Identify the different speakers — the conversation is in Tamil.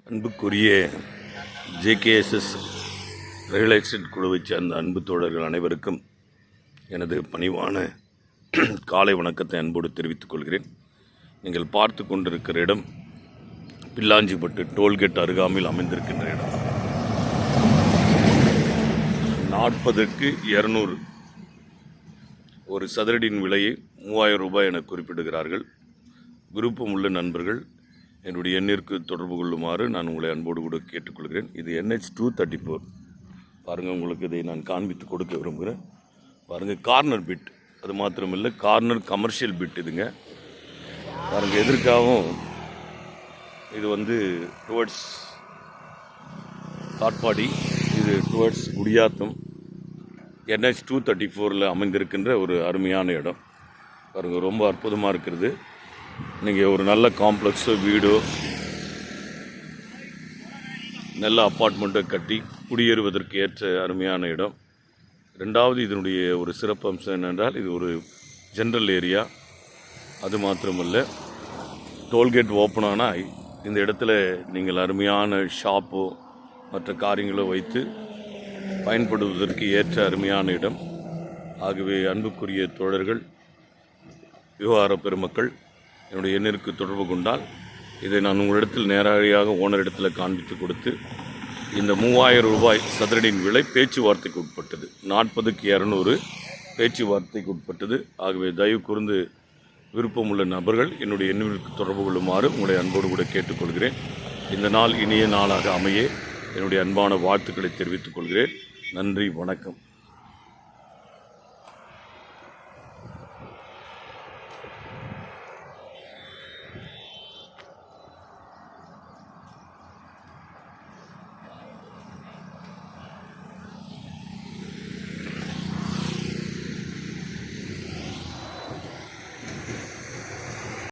Speaker 1: அன்புக்குரிய ஜேகேஎஸ்எஸ் ரியல் எஸ்டேட் குழுவைச் சேர்ந்த அன்பு தோழர்கள் அனைவருக்கும் எனது பணிவான காலை வணக்கத்தை அன்போடு தெரிவித்துக் கொள்கிறேன். நீங்கள் பார்த்து கொண்டிருக்கிற இடம் பில்லாஞ்சிப்பட்டு டோல்கேட் அருகாமையில் அமைந்திருக்கின்ற இடம். 40க்கு 200 ஒரு சதுரடியின் விலையை 3000 ரூபாய் என குறிப்பிடுகிறார்கள். விருப்பம் உள்ள நண்பர்கள் என்னுடைய எண்ணிற்கு தொடர்பு கொள்ளுமாறு நான் உங்களை அன்போடு கூட கேட்டுக்கொள்கிறேன். இது NH 234. பாருங்கள், உங்களுக்கு இதை நான் காண்பித்து கொடுக்க விரும்புகிறேன். பாருங்கள், கார்னர் பிட், அது மாத்திரமில்லை கார்னர் கமர்ஷியல் பிட். இதுங்க பாருங்கள், எதற்காகவும் இது டுவர்ட்ஸ் காட்பாடி, இது டுவர்ட்ஸ் குடியாத்தம் NH 234 அமைந்திருக்கின்ற ஒரு அருமையான இடம். பாருங்கள், ரொம்ப அற்புதமாக இருக்கிறது. நீங்கள் ஒரு நல்ல காம்ப்ளெக்ஸோ வீடோ நல்ல அப்பார்ட்மெண்ட்டோ கட்டி குடியேறுவதற்கு ஏற்ற அருமையான இடம். ரெண்டாவது, இதனுடைய ஒரு சிறப்பம்சம் என்னென்றால் இது ஒரு ஜென்ரல் ஏரியா. அது மாத்திரமல்ல, டோல்கேட் ஓப்பன் ஆனால் இந்த இடத்துல நீங்கள் அருமையான ஷாப்போ மற்ற காரியங்களோ வைத்து பயன்படுவதற்கு ஏற்ற அருமையான இடம். ஆகவே அன்புக்குரிய தோழர்கள், விவகார பெருமக்கள், என்னுடைய எண்ணிற்கு தொடர்பு கொண்டால் இதை நான் உங்களிடத்தில் நேரடியாக ஓனரிடத்தில் காண்பித்து கொடுத்து இந்த 3000 ரூபாய் சதுரடியின் விலை பேச்சுவார்த்தைக்கு உட்பட்டது. 40க்கு 200 பேச்சுவார்த்தைக்கு உட்பட்டது. ஆகவே தயவு கூர்ந்து விருப்பமுள்ள நபர்கள் என்னுடைய எண்ணிற்கு தொடர்பு கொள்ளுமாறு உங்களை அன்போடு கூட கேட்டுக்கொள்கிறேன். இந்த நாள் இனிய நாளாக அமைய என்னுடைய அன்பான வாழ்த்துக்களை தெரிவித்துக் கொள்கிறேன். நன்றி, வணக்கம்.